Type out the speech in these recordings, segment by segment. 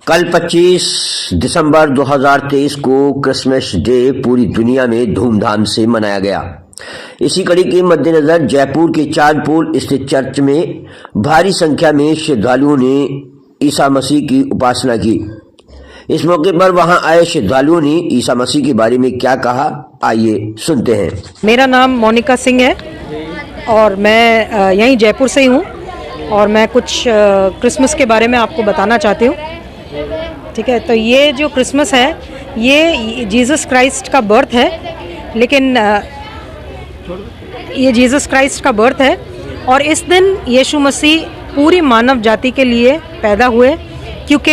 कल 25 दिसंबर 2023 को Christmas day पूरी दुनिया में धूमधाम से मनाया गया। इसी कड़ी के मद्देनजर जयपुर के चांदपोल स्थित चर्च में भारी संख्या में श्रद्धालुओं ने ईसा मसीह की उपासना की। इस मौके पर वहां आए श्रद्धालुओं ने ईसा मसीह के बारे में क्या कहा, आइए सुनते हैं। मेरा नाम मोनिका सिंह है और मैं यहीं जयपुर से ही हूँ और मैं कुछ क्रिसमस के बारे में आपको बताना चाहती हूँ। ठीक है, तो ये जो क्रिसमस है ये जीसस क्राइस्ट का बर्थ है, लेकिन ये जीसस क्राइस्ट का बर्थ है और इस दिन यीशु मसीह पूरी मानव जाति के लिए पैदा हुए, क्योंकि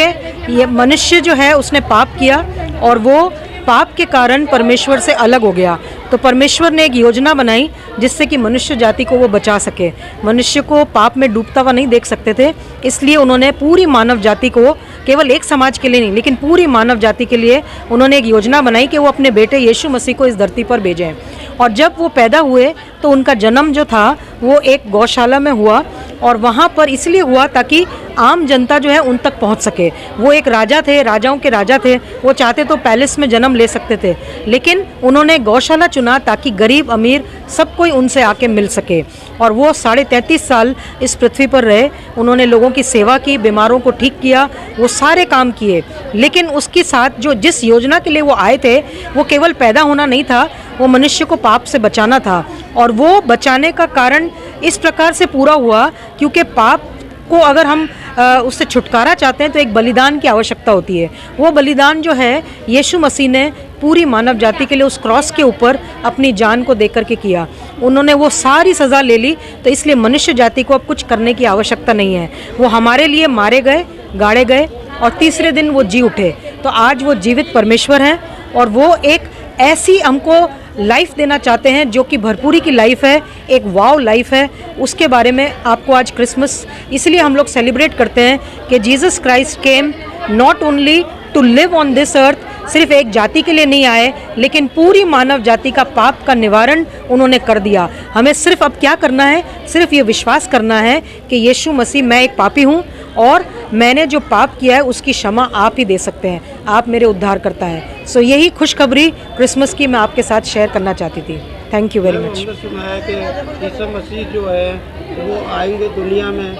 ये मनुष्य जो है उसने पाप किया और वो पाप के कारण परमेश्वर से अलग हो गया। तो परमेश्वर ने एक योजना बनाई जिससे कि मनुष्य जाति को वो बचा सके। मनुष्य को पाप में डूबता हुआ नहीं देख सकते थे, इसलिए उन्होंने पूरी मानव जाति को, केवल एक समाज के लिए नहीं लेकिन पूरी मानव जाति के लिए उन्होंने एक योजना बनाई कि वो अपने बेटे यीशु मसीह को इस धरती पर भेजें। और जब वो पैदा हुए तो उनका जन्म जो था वो एक गौशाला में हुआ और वहाँ पर इसलिए हुआ ताकि आम जनता जो है उन तक पहुँच सके। वो एक राजा थे, राजाओं के राजा थे, वो चाहते तो पैलेस में जन्म ले सकते थे, लेकिन उन्होंने गौशाला चुना ताकि गरीब अमीर सब कोई उनसे आके मिल सके। और वो 33.5 साल इस पृथ्वी पर रहे। उन्होंने लोगों की सेवा की, बीमारों को ठीक किया, वो सारे काम किए। लेकिन उसके साथ जिस योजना के लिए वो आए थे वो केवल पैदा होना नहीं था, वो मनुष्य को पाप से बचाना था। और वो बचाने का कारण इस प्रकार से पूरा हुआ क्योंकि पाप को अगर हम उससे छुटकारा चाहते हैं तो एक बलिदान की आवश्यकता होती है। वो बलिदान जो है यीशु मसीह ने पूरी मानव जाति के लिए उस क्रॉस के ऊपर अपनी जान को दे करके किया। उन्होंने वो सारी सज़ा ले ली, तो इसलिए मनुष्य जाति को अब कुछ करने की आवश्यकता नहीं है। वो हमारे लिए मारे गए, गाड़े गए और तीसरे दिन वो जी उठे। तो आज वो जीवित परमेश्वर हैं और वो एक ऐसी हमको लाइफ देना चाहते हैं जो कि भरपूरी की लाइफ है, एक वाव लाइफ है। उसके बारे में आपको आज क्रिसमस इसलिए हम लोग सेलिब्रेट करते हैं कि Jesus Christ came not only to live on this earth, सिर्फ एक जाति के लिए नहीं आए लेकिन पूरी मानव जाति का पाप का निवारण उन्होंने कर दिया। हमें सिर्फ अब क्या करना है, सिर्फ ये विश्वास करना है कि यीशु मसीह, मैं एक पापी हूँ और मैंने जो पाप किया है उसकी क्षमा आप ही दे सकते हैं, आप मेरे उद्धार करता है। सो यही खुशखबरी क्रिसमस की मैं आपके साथ शेयर करना चाहती थी। Thank you very much. हमने सुना है कि यीशु मसीह जो है वो आएंगे दुनिया में,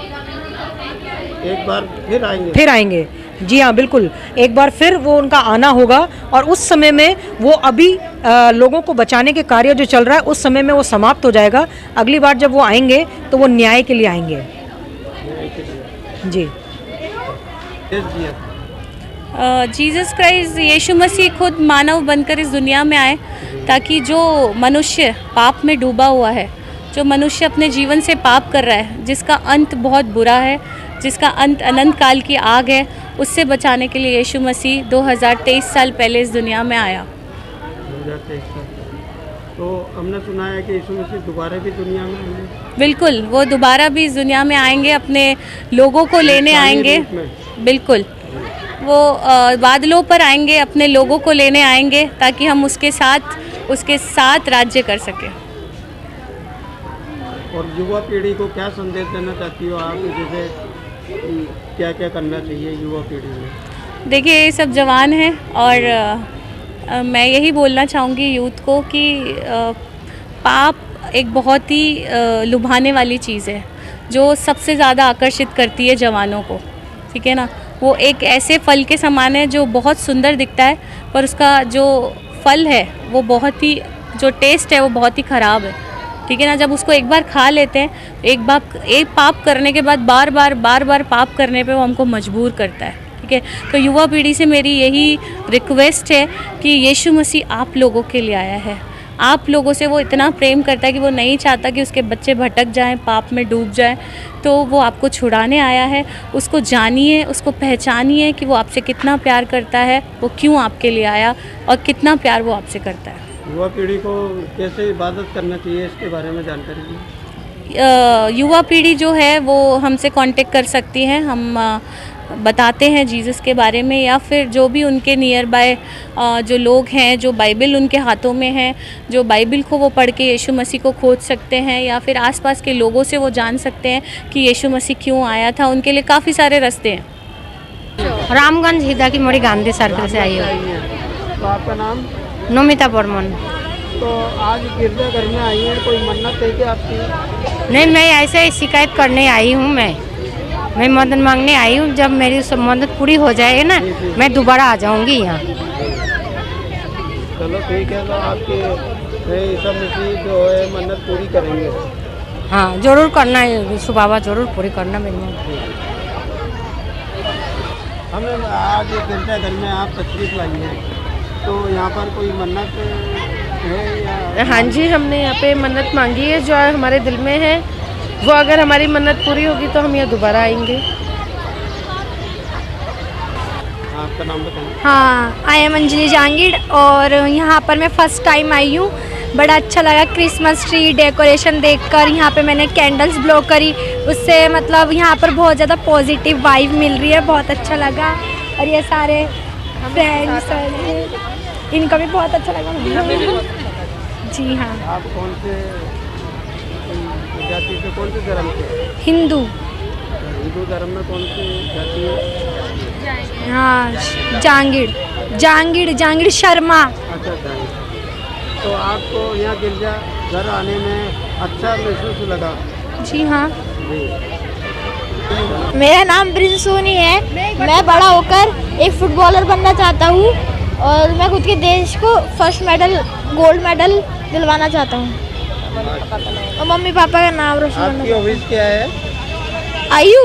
एक बार फिर आएंगे। जी हाँ, बिल्कुल, एक बार फिर वो उनका आना होगा और उस समय में वो अभी लोगों को बचाने के कार्य जो चल रहा है उस समय में वो समाप्त हो जाएगा। अगली बार जब वो आएंगे तो वो न्याय के लिए आएंगे। जी। जीसस क्राइस्ट यीशु मसीह खुद मानव बनकर इस दुनिया में आए ताकि जो मनुष्य पाप में डूबा हुआ है, जो मनुष्य अपने जीवन से पाप कर रहा है, जिसका अंत बहुत बुरा है, जिसका अंत अनंत काल की आग है, उससे बचाने के लिए यीशु मसीह 2023 साल पहले इस दुनिया में आया। 2023 साल। तो हमने सुना है कि यीशु मसीह दोबारा भी दुनिया में आएंगे। बिल्कुल, वो दोबारा भी इस दुनिया में आएंगे, अपने लोगों को लेने आएंगे। बिल्कुल, वो बादलों पर आएंगे, अपने लोगों को लेने आएंगे ताकि हम उसके साथ राज्य कर सकें। और युवा पीढ़ी को क्या संदेश देना चाहती हो आप, जैसे क्या क्या करना चाहिए युवा पीढ़ी में? देखिए, ये सब जवान हैं और मैं यही बोलना चाहूँगी यूथ को कि पाप एक बहुत ही लुभाने वाली चीज़ है जो सबसे ज़्यादा आकर्षित करती है जवानों को। ठीक है ना, वो एक ऐसे फल के समान है जो बहुत सुंदर दिखता है पर उसका जो फल है वो बहुत ही, जो टेस्ट है वो बहुत ही ख़राब है। ठीक है ना, जब उसको एक बार खा लेते हैं, एक पाप करने के बाद बार बार पाप करने पे वो हमको मजबूर करता है। ठीक है, तो युवा पीढ़ी से मेरी यही रिक्वेस्ट है कि यीशु मसीह आप लोगों के लिए आया है। आप लोगों से वो इतना प्रेम करता है कि वो नहीं चाहता कि उसके बच्चे भटक जाएं, पाप में डूब जाएं। तो वो आपको छुड़ाने आया है। उसको जानिए, उसको पहचानिए कि वो आपसे कितना प्यार करता है, वो क्यों आपके लिए आया और कितना प्यार वो आपसे करता है। युवा पीढ़ी को कैसे इबादत करना चाहिए, इसके बारे में जानकारी दीजिए। युवा पीढ़ी जो है वो हमसे कांटेक्ट कर सकती है, हम बताते हैं जीसस के बारे में, या फिर जो भी उनके नियर बाय जो लोग हैं, जो बाइबल उनके हाथों में है, जो बाइबल को वो पढ़ के यीशु मसीह को खोज सकते हैं, या फिर आसपास के लोगों से वो जान सकते हैं कि यीशु मसीह क्यों आया था। उनके लिए काफ़ी सारे रास्ते हैं। रामगंज हिदा की मोड़ी गांधी सर्कल से आई हूँ। तो आपका नाम? नमिता बर्मन। तो आज गिरजाघर में आई हैं, कोई मन्नत है क्या आपकी? नहीं, मैं ऐसे ही शिकायत करने आई हूँ। मैं मदद मांगने आई हूँ। जब मेरी सब मदद पूरी हो जाएगी ना, मैं दोबारा आ जाऊँगी यहाँ। चलो ठीक है, तो आपके ईसा मसीह जो है मन्नत पूरी करेंगे। हाँ, जरूर करना है सुबाबा, जरूर पूरी करना मेरी मदद। हमें आज गिरजाघर में आप तशरीफ लाई हैं, तो यहाँ पर कोई मन्नत है या? हाँ जी, हमने यहाँ पे मन्नत मांगी है। जो हमारे दिल में है वो अगर हमारी मन्नत पूरी होगी तो हम यहाँ दोबारा आएंगे। आपका नाम बताएं। हाँ, आई एम अंजलि जहांगीर और यहाँ पर मैं फ़र्स्ट टाइम आई हूँ। बड़ा अच्छा लगा क्रिसमस ट्री डेकोरेशन देखकर। यहाँ पे मैंने कैंडल्स ब्लो करी, उससे मतलब यहाँ पर बहुत ज़्यादा पॉजिटिव वाइब मिल रही है, बहुत अच्छा लगा। और ये सारे फ्रेंड्स इनका भी बहुत अच्छा लगा। जी हाँ। आप कौन से जाति से, कौन से धर्म से? हिंदू। हिंदू धर्म में कौन सी जाति है? हाँ, जहांगीर शर्मा। अच्छा। तो आपको यहाँ गिरजाघर आने में अच्छा महसूस लगा? जी हाँ। जी। मेरा नाम प्रिंसोनी है। मैं बड़ा होकर एक फुटबॉलर बनना चाहता हूँ और मैं खुद के देश को फर्स्ट मेडल, गोल्ड मेडल दिलवाना चाहता हूँ और मम्मी पापा का नाम रोशन करना। आपकी हॉबीज क्या है? आयु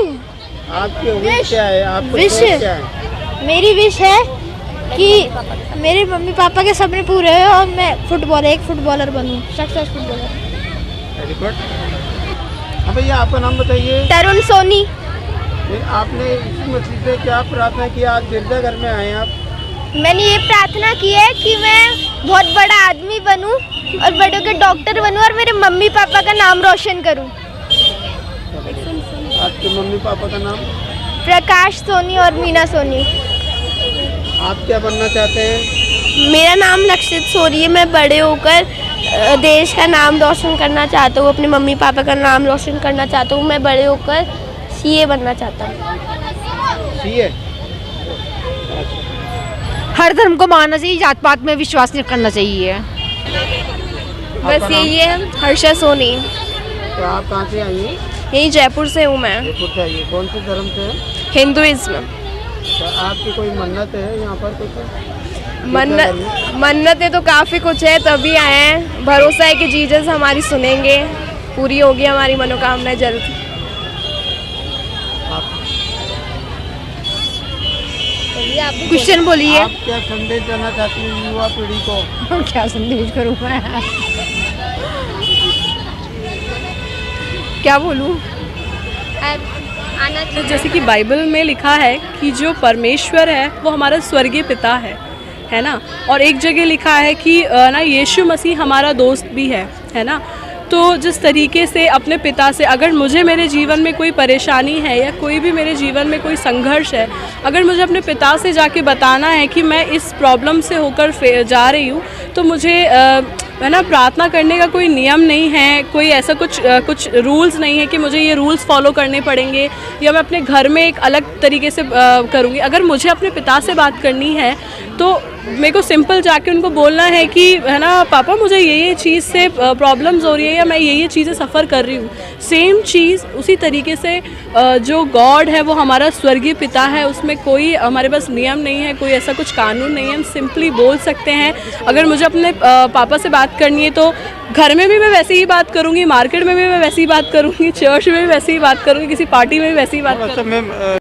आपकी हॉबीज क्या है? आपको विश शौक क्या है? मेरी विश है कि मेरे मम्मी पापा के सपने पूरे हो और मैं एक फुटबॉलर बनूं, सक्सेस फुटबॉलर। Very good. हाँ भैया, आपका नाम बताइए। तरुण सोनी। आपने इस मसीह से क्या प्रार्थना की? आज गिरजाघर में आए आप। मैंने ये प्रार्थना की है कि मैं बहुत बड़ा आदमी बनूं और बड़ों के डॉक्टर बनूं और मेरे मम्मी पापा का नाम रोशन करूं। आपके मम्मी पापा का नाम? प्रकाश सोनी और मीना सोनी। आप क्या बनना चाहते हैं? मेरा नाम लक्षित सोनी है। मैं बड़े होकर देश का नाम रोशन करना चाहता हूँ, अपने मम्मी पापा का नाम रोशन करना चाहता हूँ। मैं बड़े होकर सीए बनना चाहता हूँ। सीए? हर धर्म को मानना चाहिए, जात पात में विश्वास नहीं करना चाहिए। बस यही है। हर्षा सोनी। तो आप कहाँ से आई हैं? यही जयपुर से हूँ मैं। जयपुर से आई है। कौन से धर्म से है? हिंदुइज्म। तो आपकी कोई मन्नत है यहाँ पर कुछ? मन्नतें तो काफ़ी कुछ है, तभी आए हैं। भरोसा है कि जीसस हमारी सुनेंगे, पूरी होगी हमारी मनोकामना जल्द। क्वेश्चन बोलिए। आप क्या संदेश देना चाहती हैं युवा पीढ़ी को? क्या संदेश करूँ मैं? क्या बोलूँ? जैसे कि बाइबल में लिखा है कि जो परमेश्वर है वो हमारा स्वर्गीय पिता है ना। और एक जगह लिखा है कि ना यीशु मसीह हमारा दोस्त भी है ना। तो जिस तरीके से अपने पिता से, अगर मुझे मेरे जीवन में कोई परेशानी है या कोई भी मेरे जीवन में कोई संघर्ष है, अगर मुझे अपने पिता से जाके बताना है कि मैं इस प्रॉब्लम से होकर जा रही हूँ, तो मुझे है ना प्रार्थना करने का कोई नियम नहीं है, कोई ऐसा कुछ रूल्स नहीं है कि मुझे ये रूल्स फॉलो करने पड़ेंगे या मैं अपने घर में एक अलग तरीके से करूँगी। अगर मुझे अपने पिता से बात करनी है तो मेरे को सिंपल जाके उनको बोलना है कि है ना पापा मुझे ये चीज़ से प्रॉब्लम्स हो रही है या मैं ये चीज़ें सफ़र कर रही हूँ। सेम चीज़ उसी तरीके से जो गॉड है वो हमारा स्वर्गीय पिता है, उसमें कोई हमारे पास नियम नहीं है, कोई ऐसा कुछ कानून नहीं है। हम सिंपली बोल सकते हैं। अगर मुझे अपने पापा से बात करनी है तो घर में भी मैं वैसे ही बात करूँगी, मार्केट में भी मैं वैसे ही बात करूँगी, चर्च में भी वैसे ही बात करूँगी, किसी पार्टी में भी वैसे ही बात करूँगी।